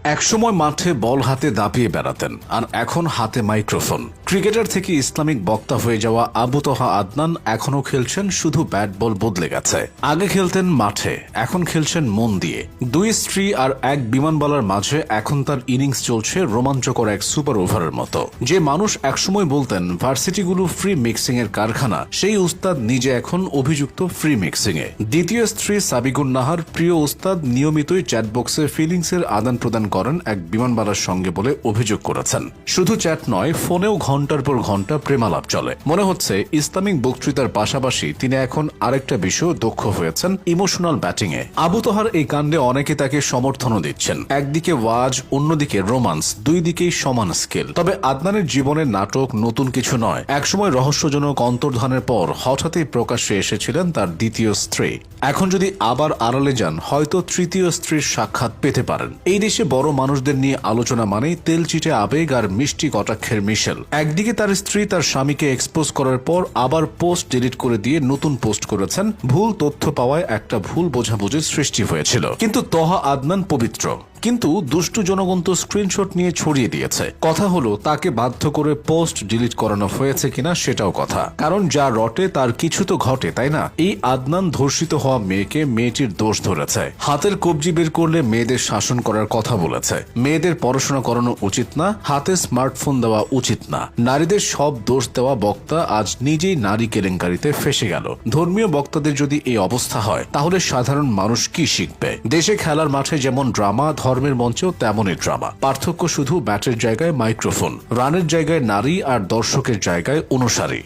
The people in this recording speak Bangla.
একসময় মাঠে বল হাতে দাপিয়ে বেড়াতেন, আর এখন হাতে মাইক্রোফোন। ক্রিকেটার থেকে ইসলামিক বক্তা হয়ে যাওয়া আবু তহা আদনান এখনও খেলছেন, শুধু ব্যাট বল বদলে গেছে। আগে খেলতেন মাঠে, এখন খেলছেন মন দিয়ে। দুই স্ত্রী আর এক বিমানবালার মাঝে এখন তার ইনিংস চলছে রোমাঞ্চকর এক সুপার ওভারের মতো। যে মানুষ একসময় বলতেন ভার্সিটিগুলো ফ্রি মিক্সিং এর কারখানা, সেই উস্তাদ নিজে এখন অভিযুক্ত ফ্রি মিক্সিং এ। দ্বিতীয় স্ত্রী সাবিগুন নাহার প্রিয় উস্তাদ নিয়মিতই চ্যাটবক্সে ফিলিংসের আদান প্রদান করেন এক বিমানবালার সঙ্গে বলে অভিযোগ করেছেন। শুধু চ্যাট নয়, ফোনেও ঘন্টার পর ঘন্টা প্রেমালাপ চলে। মনে হচ্ছে ইসলামিক বক্তৃতার পাশাপাশি তিনি এখন আরেকটা বিষয় দক্ষ হয়েছেন, ইমোশনাল ব্যাটিং এ। আবু তহার এই কাণ্ডে অনেকে তাকে সমর্থনও দিচ্ছেন। একদিকে ওয়াজ, অন্যদিকে রোমান্স, দুই দিকেই সমান স্কেল। তবে আদনানের জীবনের নাটক নতুন কিছু নয়। একসময় রহস্যজনক অন্তর্ধানের পর হঠাৎই প্রকাশ্যে এসেছিলেন তার দ্বিতীয় স্ত্রী। এখন যদি আবার আড়ালে যান, হয়তো তৃতীয় স্ত্রীর সাক্ষাৎ পেতে পারেন। এই দেশে বড় মানুষদের নিয়ে আলোচনা মানেই তেলচিটে আবেগ আর মিষ্টি কটাক্ষের মিশেল। একদিকে তার স্ত্রী তার স্বামীকে এক্সপোজ করার পর আবার পোস্ট ডিলিট করে দিয়ে নতুন পোস্ট করেছেন। ভুল তথ্য পাওয়ায় একটা ভুল বোঝাবুঝির সৃষ্টি হয়েছিল। কিন্তু তহা আদনান পবিত্র। কিন্তু দুষ্টু জনগণ তো স্ক্রিনশট নিয়ে ছড়িয়ে দিয়েছে। কথা হলো, তাকে বাধ্য করে পোস্ট ডিলিট করানো হয়েছে কিনা সেটাও কথা। কারণ যা রটে তার কিছু তো ঘটে, তাই না? এই আদনান ধর্ষিত হওয়া মেয়েকে মেয়েটির দোষ ধরেছে। হাতের কবজি বের করলে মেয়েদের শাসন করার কথা বলেছে। মেয়েদের পড়াশোনা করানো উচিত না, হাতে স্মার্টফোন দেওয়া উচিত না। নারীদের সব দোষ দেওয়া বক্তা আজ নিজেই নারী কেলেঙ্কারিতে ফেসে গেল। ধর্মীয় বক্তাদের যদি এই অবস্থা হয়, তাহলে সাধারণ মানুষ কি শিখবে? দেশে খেলার মাঠে যেমন ড্রামা, ধর্মের মঞ্চেও তেমনই ড্রামা। পার্থক্য শুধু ব্যাটের জায়গায় মাইক্রোফোন, রানের জায়গায় নারী, আর দর্শকের জায়গায় অনুসারী।